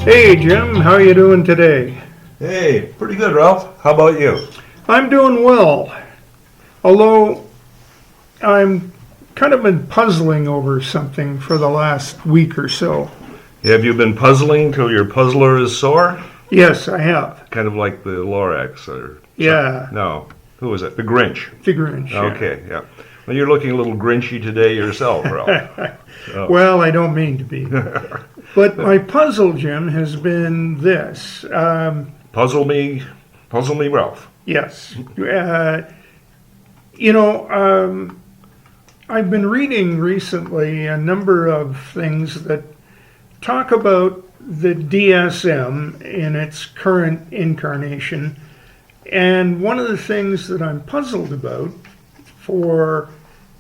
Hey Jim, how are you doing today? Hey, pretty good, Ralph. How about you? I'm doing well, although I'm kind of been puzzling over something for the last week or so. Have you been puzzling till your puzzler is sore? Yes, I have. Kind of like the Lorax or... Yeah. No. Who was it? The Grinch. The Grinch. Yeah. Okay, yeah. Well, you're looking a little Grinchy today yourself, Ralph. Oh. Well, I don't mean to be. But my puzzle, Jim, has been this. Puzzle me, Ralph. Yes. I've been reading recently a number of things that talk about the DSM in its current incarnation. And one of the things that I'm puzzled about for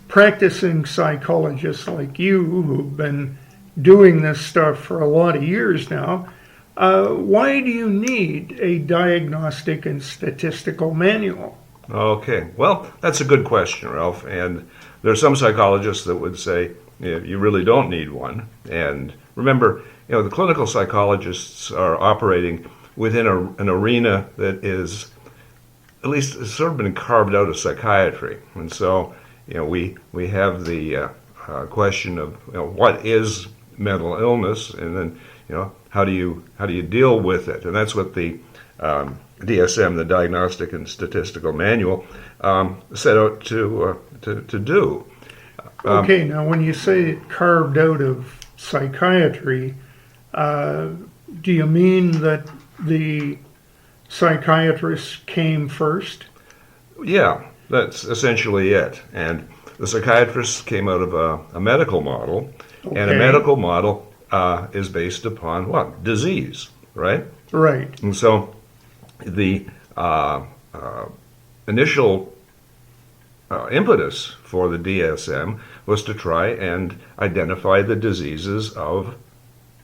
practicing psychologists like you who've been doing this stuff for a lot of years now, why do you need a diagnostic and statistical manual? Okay, well, that's a good question, Ralph. And there are some psychologists that would say you really don't need one. And remember, the clinical psychologists are operating within an arena that is, at least, has sort of been carved out of psychiatry. And so, we have the question of what is mental illness, and then how do you deal with it? And that's what the DSM, the Diagnostic and Statistical Manual, set out to do. Okay, now when you say carved out of psychiatry, do you mean that the psychiatrists came first? Yeah, that's essentially it. And the psychiatrists came out of a medical model, Okay. and a medical model is based upon what? Disease, right? Right. And so the initial impetus for the DSM was to try and identify the diseases of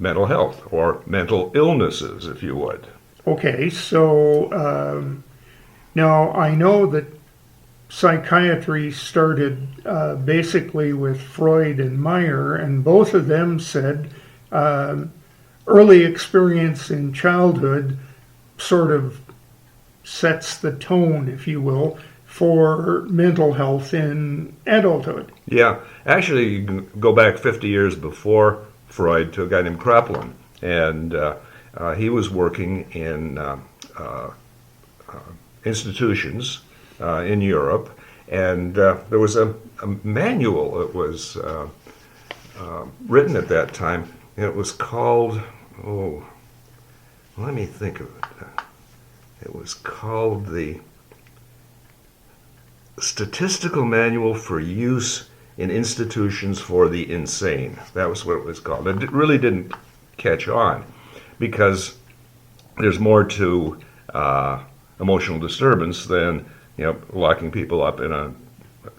mental health, or mental illnesses, if you would. Okay, so now I know that psychiatry started basically with Freud and Meyer, and both of them said early experience in childhood sort of sets the tone, if you will, for mental health in adulthood. Yeah, actually, you can go back 50 years before Freud to a guy named Kraepelin, and he was working in institutions in Europe, and there was a manual that was written at that time. It was called, let me think of it. It was called the Statistical Manual for Use in Institutions for the Insane. That was what it was called. It really didn't catch on because there's more to emotional disturbance than locking people up in an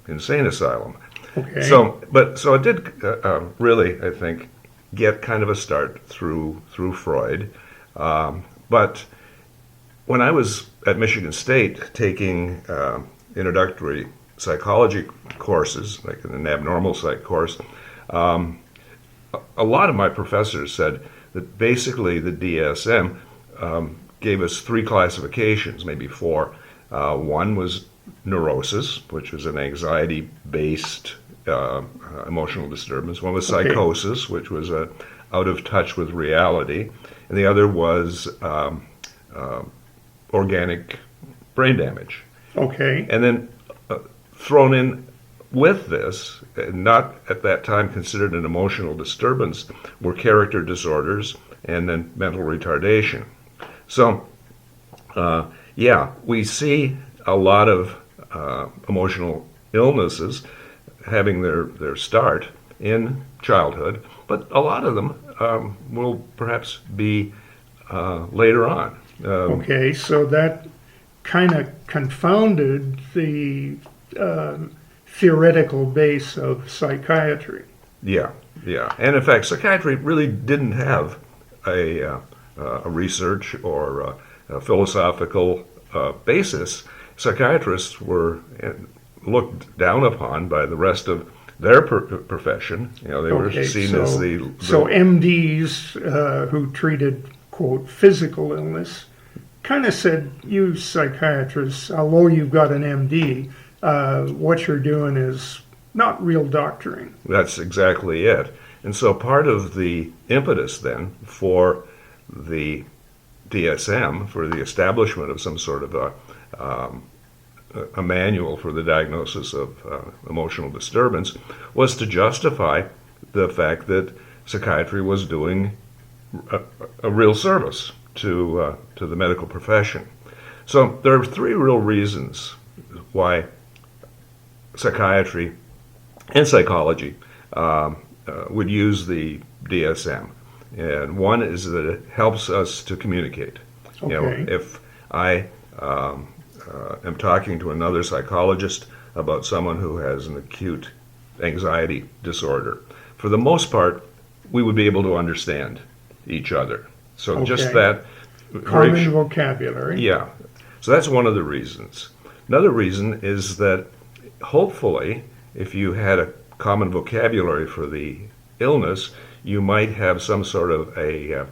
insane asylum. Okay. So it did really, I think, get kind of a start through Freud. But when I was at Michigan State taking introductory psychology courses, like an abnormal psych course, a lot of my professors said that basically the DSM gave us three classifications, maybe four. One was neurosis, which was an anxiety-based emotional disturbance. One was psychosis, which was out of touch with reality. And the other was organic brain damage. Okay. And then thrown in with this, not at that time considered an emotional disturbance, were character disorders and then mental retardation. So, we see a lot of emotional illnesses having their start in childhood, but a lot of them will perhaps be later on. Okay, so that kind of confounded the theoretical base of psychiatry. Yeah. And in fact, psychiatry really didn't have a research or a philosophical basis. Psychiatrists were looked down upon by the rest of their profession. They were seen as the so MDs who treated quote, physical illness, kind of said, you psychiatrists, although you've got an MD, what you're doing is not real doctoring. That's exactly it. And so part of the impetus then for the DSM, for the establishment of some sort of a manual for the diagnosis of emotional disturbance, was to justify the fact that psychiatry was doing a real service to the medical profession. So there are three real reasons why psychiatry and psychology would use the DSM. And one is that it helps us to communicate. Okay. You know, if I am talking to another psychologist about someone who has an acute anxiety disorder, for the most part, we would be able to understand each other. So just that common vocabulary. Yeah. So that's one of the reasons. Another reason is that hopefully, if you had a common vocabulary for the illness, you might have some sort of a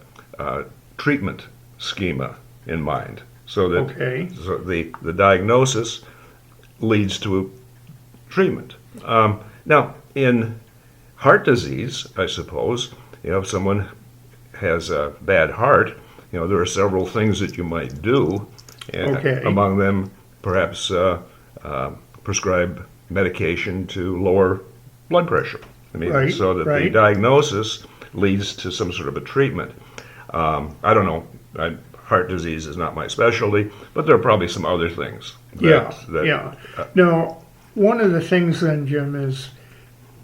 treatment schema in mind, so that so the diagnosis leads to treatment. Now, in heart disease, I suppose, if someone has a bad heart, there are several things that you might do, and among them, perhaps prescribe medication to lower blood pressure. So that the diagnosis leads to some sort of a treatment. I don't know. Heart disease is not my specialty, but there are probably some other things. Now, one of the things then, Jim, is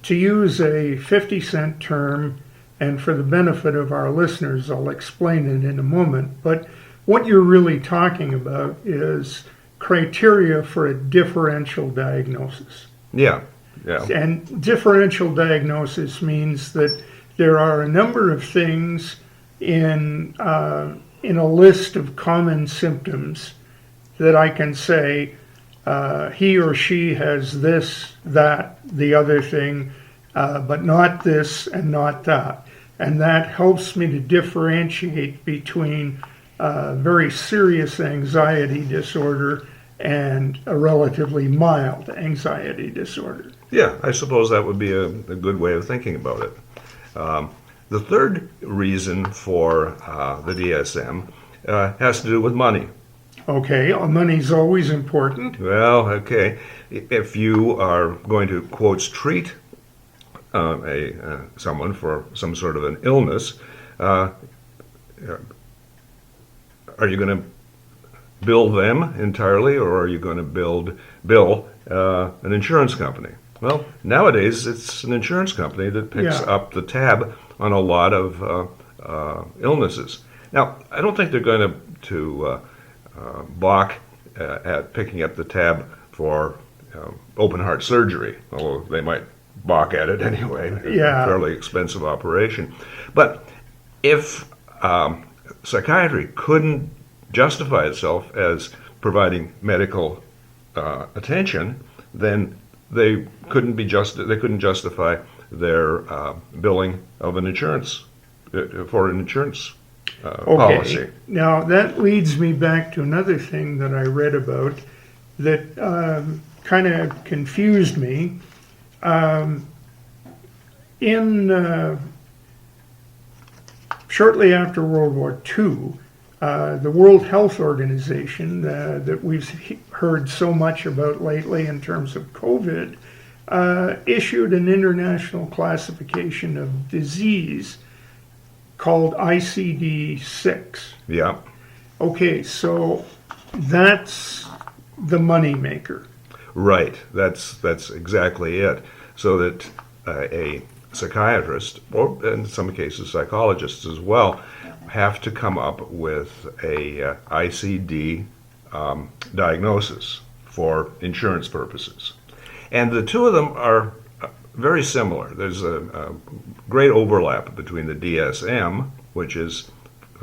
to use a 50-cent term, and for the benefit of our listeners, I'll explain it in a moment, but what you're really talking about is criteria for a differential diagnosis. Yeah. And differential diagnosis means that there are a number of things in a list of common symptoms that I can say he or she has this, that, the other thing, but not this and not that. And that helps me to differentiate between very serious anxiety disorder and a relatively mild anxiety disorder. Yeah, I suppose that would be a good way of thinking about it. The third reason for the DSM has to do with money. Okay, money's always important. Well, okay. If you are going to, quotes, treat someone for some sort of an illness, are you going to bill them entirely, or are you going to bill an insurance company? Well, nowadays it's an insurance company that picks up the tab on a lot of illnesses. Now, I don't think they're going to balk at picking up the tab for open heart surgery, although they might balk at it anyway. Yeah. Fairly expensive operation. But if psychiatry couldn't justify itself as providing medical attention, then they couldn't justify their billing of an insurance for an insurance policy. Now that leads me back to another thing that I read about that kind of confused me. Shortly after World War II, the World Health Organization that we've heard so much about lately in terms of COVID issued an international classification of disease called ICD-6. Yeah. Okay, so that's the moneymaker. Right. That's exactly it. So that a psychiatrist, or in some cases psychologists as well, have to come up with a ICD diagnosis for insurance purposes. And the two of them are very similar. There's a great overlap between the DSM, which is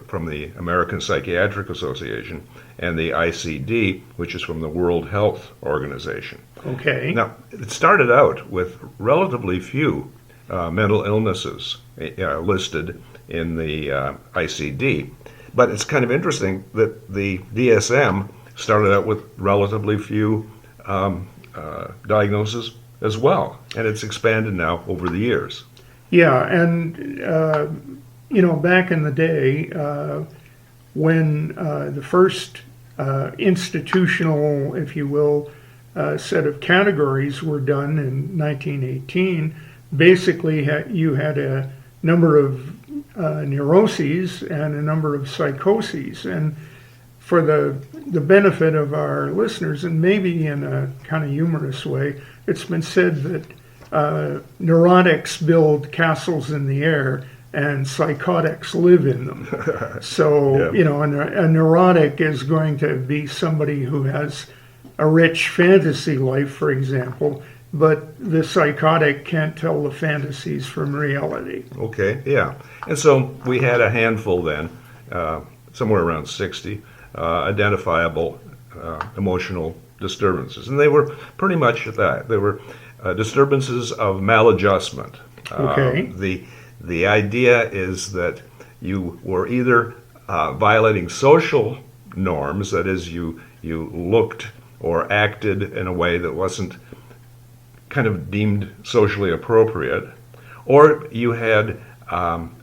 from the American Psychiatric Association, and the ICD, which is from the World Health Organization. Okay. Now, it started out with relatively few mental illnesses listed in the ICD, But it's kind of interesting that the DSM started out with relatively few diagnoses as well, and it's expanded now over the years. Yeah, and back in the day, when the first institutional, if you will, set of categories were done in 1918, basically you had a number of neuroses and a number of psychoses. And for the benefit of our listeners, and maybe in a kind of humorous way, it's been said that neurotics build castles in the air and psychotics live in them. So, Yeah. a neurotic is going to be somebody who has a rich fantasy life, for example, but the psychotic can't tell the fantasies from reality. Okay, yeah. And so we had a handful then, somewhere around 60, identifiable emotional disturbances. And they were pretty much that. They were disturbances of maladjustment. Okay. The idea is that you were either violating social norms, that is, you looked or acted in a way that wasn't kind of deemed socially appropriate, or you had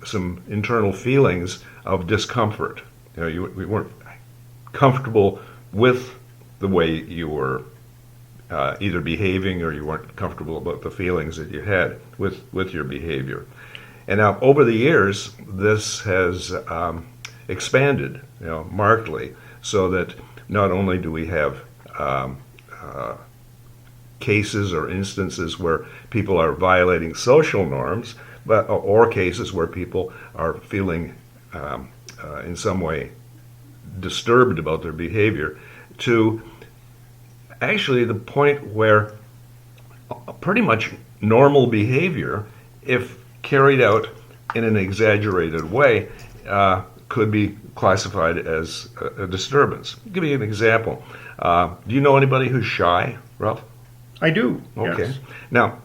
some internal feelings of discomfort. You weren't comfortable with the way you were either behaving, or you weren't comfortable about the feelings that you had with your behavior. And now, over the years, this has expanded, markedly, so that not only do we have cases or instances where people are violating social norms, or cases where people are feeling in some way disturbed about their behavior, to actually the point where pretty much normal behavior, if carried out in an exaggerated way, could be classified as a disturbance. I'll give you an example. Do you know anybody who's shy, Ralph? I do. Okay. Yes. Now,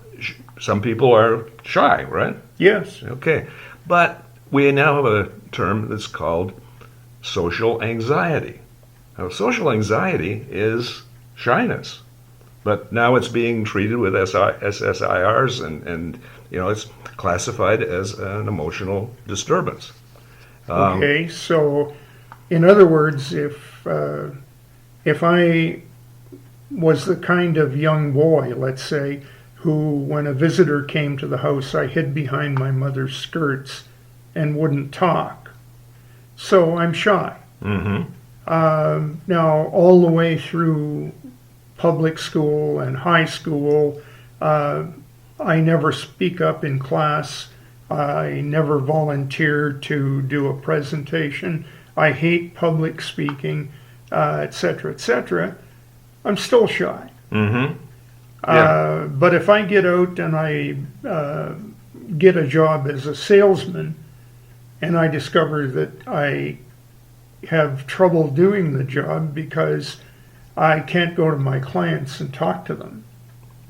some people are shy, right? Yes. Okay. But we now have a term that's called social anxiety. Now, social anxiety is shyness, but now it's being treated with SSIRs, and it's classified as an emotional disturbance. Okay. So, in other words, if I was the kind of young boy, let's say, who, when a visitor came to the house, I hid behind my mother's skirts and wouldn't talk. So I'm shy. Mm-hmm. Now, all the way through public school and high school, I never speak up in class. I never volunteer to do a presentation. I hate public speaking, etc., etc. I'm still shy. Mm-hmm. Yeah. But if I get out and I get a job as a salesman, and I discover that I have trouble doing the job because I can't go to my clients and talk to them.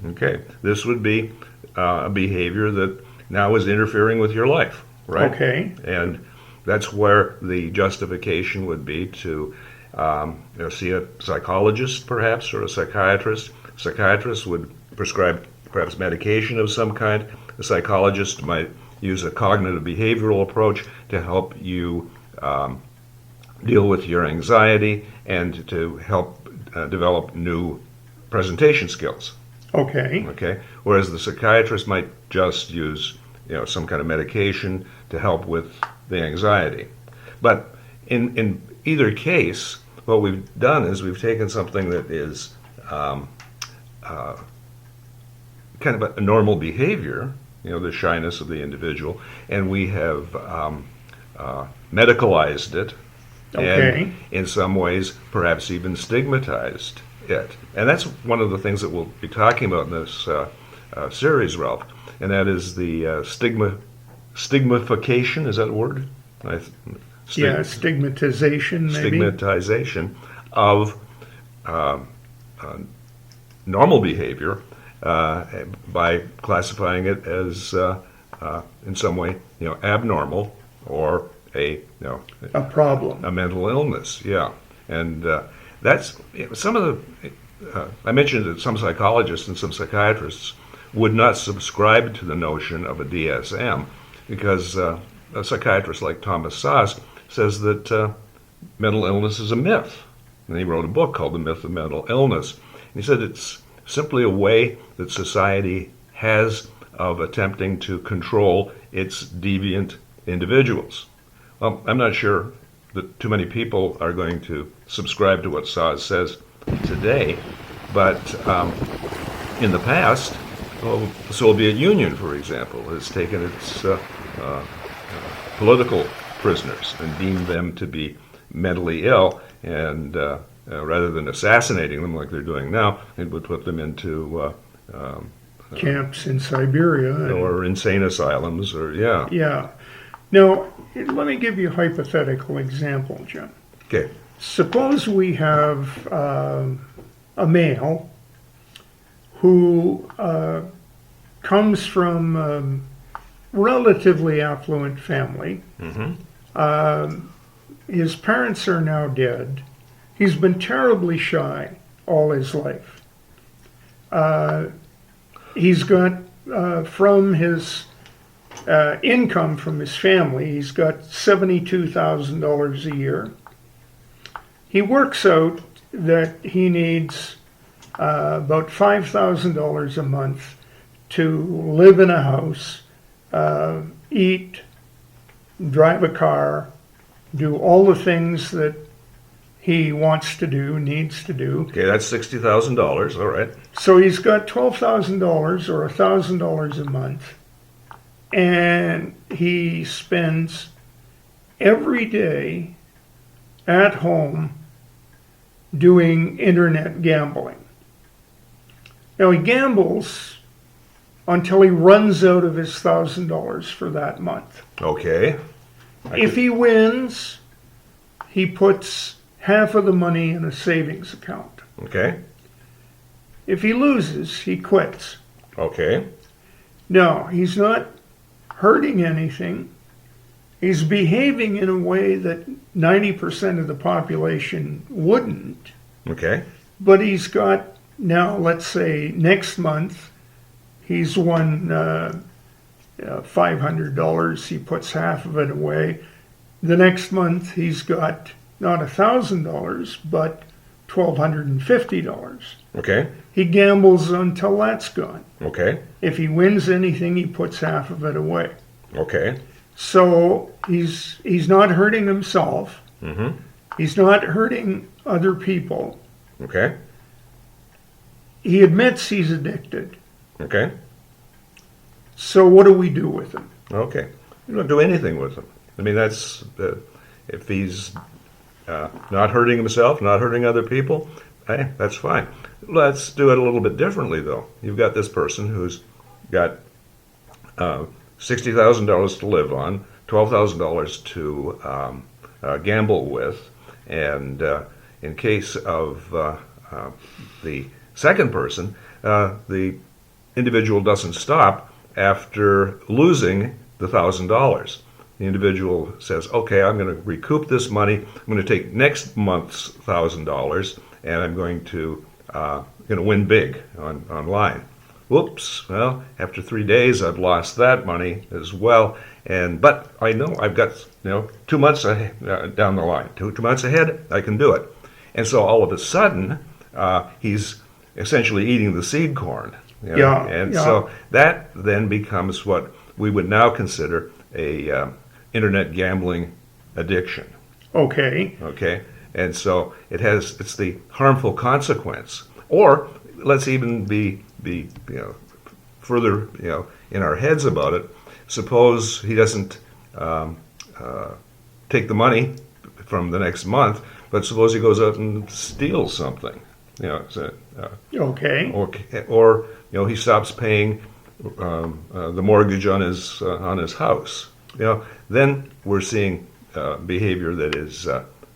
Okay. This would be a behavior that now is interfering with your life, right? Okay. And that's where the justification would be to see a psychologist, perhaps, or a psychiatrist. A psychiatrist would prescribe perhaps medication of some kind. A psychologist might use a cognitive behavioral approach to help you deal with your anxiety and to help develop new presentation skills. Okay. Okay. Whereas the psychiatrist might just use some kind of medication to help with the anxiety. But in either case, what we've done is we've taken something that is kind of a normal behavior, the shyness of the individual, and we have medicalized it, Okay. and in some ways perhaps even stigmatized it. And that's one of the things that we'll be talking about in this series, Ralph, and that is the stigmification, is that a word? Stigmatization, maybe. Stigmatization of normal behavior by classifying it as in some way abnormal or a problem. a mental illness. Yeah, and that's some of the. I mentioned that some psychologists and some psychiatrists would not subscribe to the notion of a DSM because a psychiatrist like Thomas Szasz says that mental illness is a myth. And he wrote a book called The Myth of Mental Illness. And he said it's simply a way that society has of attempting to control its deviant individuals. Well, I'm not sure that too many people are going to subscribe to what Szasz says today, but in the past, the Soviet Union, for example, has taken its political prisoners and deemed them to be mentally ill, and rather than assassinating them like they're doing now, it would put them into Camps in Siberia. Or insane asylums, or yeah. Yeah. Now, let me give you a hypothetical example, Jim. Okay. Suppose we have a male who comes from a relatively affluent family. Mm-hmm. His parents are now dead. He's been terribly shy all his life. He's got, from his income from his family, he's got $72,000 a year. He works out that he needs about $5,000 a month to live in a house, eat, drive a car, do all the things that he wants to do, needs to do. Okay, that's $60,000. All right. So he's got $12,000 or $1,000 a month, and he spends every day at home doing internet gambling. Now he gambles until he runs out of his $1,000 for that month. Okay. If he wins, he puts half of the money in a savings account. Okay. If he loses, he quits. Okay. No, he's not hurting anything. He's behaving in a way that 90% of the population wouldn't. Okay. But he's got, now let's say next month, he's won $500. He puts half of it away. The next month, he's got not $1,000, but $1,250. Okay. He gambles until that's gone. Okay. If he wins anything, he puts half of it away. Okay. So he's not hurting himself. Mm-hmm. He's not hurting other people. Okay. He admits he's addicted. Okay. So what do we do with him? Okay. You don't do anything with him. I mean, that's if he's not hurting himself, not hurting other people, hey, that's fine. Let's do it a little bit differently, though. You've got this person who's got $60,000 to live on, $12,000 to gamble with, and in case of the second person, the individual doesn't stop after losing the $1,000. The individual says, okay, I'm going to recoup this money. I'm going to take next month's $1,000, and I'm going to win big online. Whoops! Well, after 3 days, I've lost that money as well. But I know I've got 2 months down the line, two months ahead. I can do it. And so all of a sudden, he's essentially eating the seed corn. So that then becomes what we would now consider a internet gambling addiction. Okay. Okay. And so it's the harmful consequence. Or let's even be further in our heads about it. Suppose he doesn't take the money from the next month, but suppose he goes out and steals something. Okay. Or he stops paying the mortgage on his house. Then we're seeing behavior that is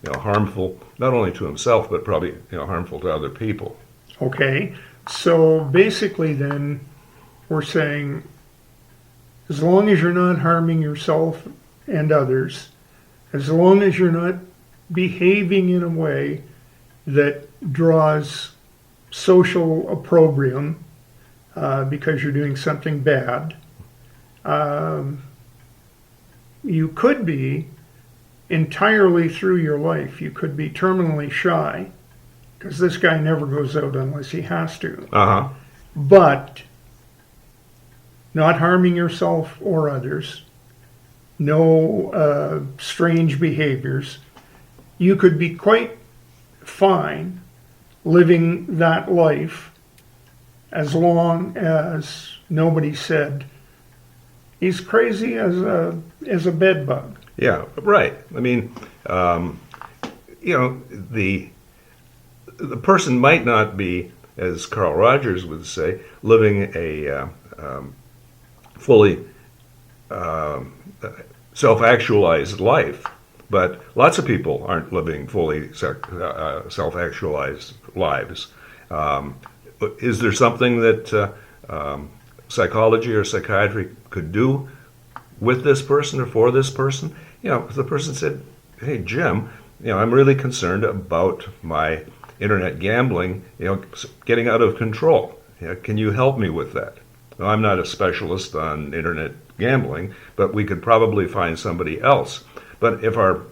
harmful not only to himself but probably harmful to other people. Okay. So basically, then we're saying, as long as you're not harming yourself and others, as long as you're not behaving in a way that draws social opprobrium because you're doing something bad. You could be entirely through your life. You could be terminally shy, because this guy never goes out unless he has to. Uh-huh. But not harming yourself or others, no strange behaviors. You could be quite fine living that life as long as nobody said he's crazy as a bed bug. Yeah, right. I mean, the person might not be, as Carl Rogers would say, living a fully self-actualized life, but lots of people aren't living fully self-actualized lives. Is there something that psychology or psychiatry could do with this person or for this person? If the person said, "Hey, Jim, I'm really concerned about my internet gambling, getting out of control. Can you help me with that?" Well, I'm not a specialist on internet gambling, but we could probably find somebody else. But if our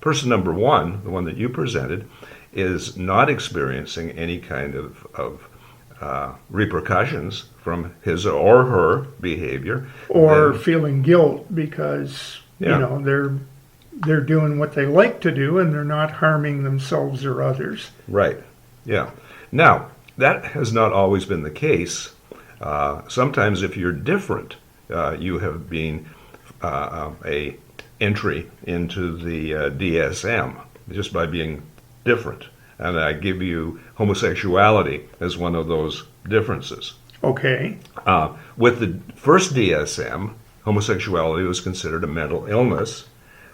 person number one, the one that you presented, is not experiencing any kind of repercussions from his or her behavior, or then, feeling guilt because they're doing what they like to do and they're not harming themselves or others. right, yeah. Now, that has not always been the case. Sometimes if you're different, you have been a entry into the DSM just by being different. And I give you homosexuality as one of those differences. Okay. With the first DSM, homosexuality was considered a mental illness.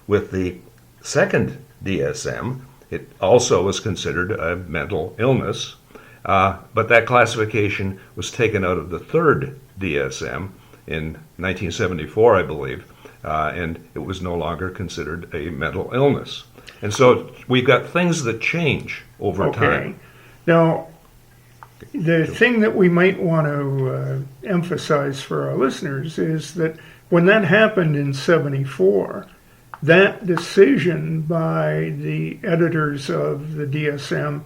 With the second DSM, it also was considered a mental illness. But that classification was taken out of the third DSM in 1974, I believe, and it was no longer considered a mental illness. And so we've got things that change over time. Now, the thing that we might want to emphasize for our listeners is that when that happened in 74, that decision by the editors of the DSM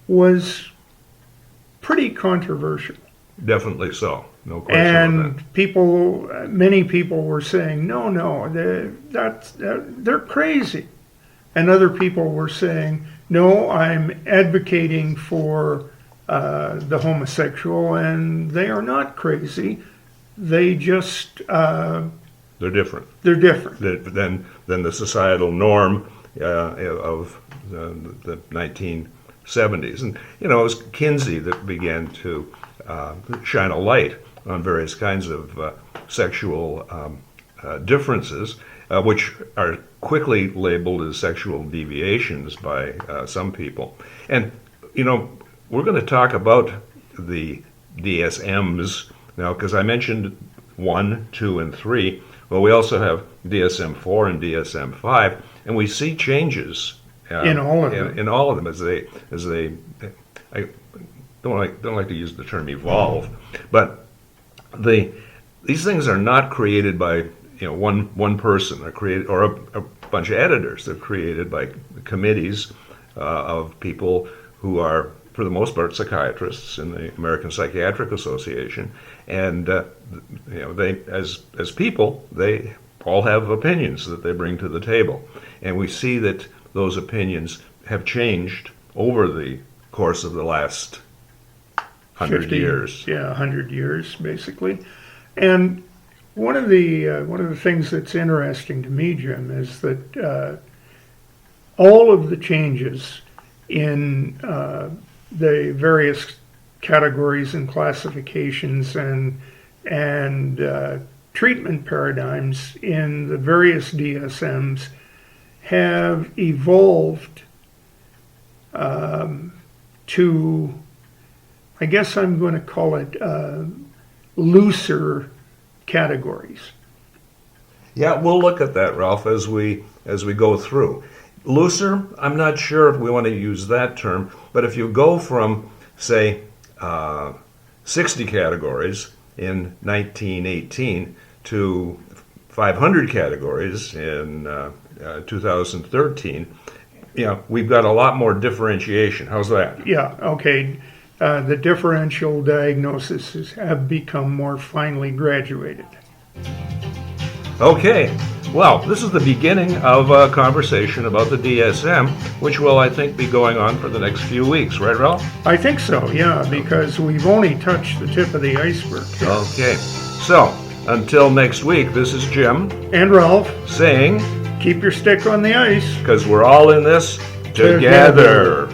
was pretty controversial. Definitely so. No question about that. And many people were saying, no, they're crazy. And other people were saying, no, I'm advocating for the homosexual, and they are not crazy. They just... they're different. They're different. Than the societal norm of the 1970s. And, it was Kinsey that began to shine a light on various kinds of sexual differences, which are quickly labeled as sexual deviations by some people. And, we're going to talk about the DSMs now, because I mentioned 1, 2, and 3. Well, we also have DSM-4 and DSM-5, and we see changes in all of them. In all of them as they I don't like to use the term evolve, but these things are not created by one person. They're created, or a bunch of editors. They're created by committees of people who are, for the most part, psychiatrists in the American Psychiatric Association, and they, as people, they all have opinions that they bring to the table, and we see that those opinions have changed over the course of the last 100 years. Yeah, 100 years basically. And one of the things that's interesting to me, Jim, is that all of the changes in the various categories and classifications and treatment paradigms in the various DSMs have evolved to, I guess I'm going to call it looser categories. Yeah, we'll look at that, Ralph, as we go through. Looser, I'm not sure if we want to use that term, but if you go from, say, 60 categories in 1918 to 500 categories in 2013, we've got a lot more differentiation. How's that? Yeah, okay. The differential diagnoses have become more finely graduated. Okay, well, this is the beginning of a conversation about the DSM, which will, I think, be going on for the next few weeks, right, Ralph? I think so, yeah, because we've only touched the tip of the iceberg. Okay, so until next week, this is Jim And Ralph, saying, keep your stick on the ice. because we're all in this together.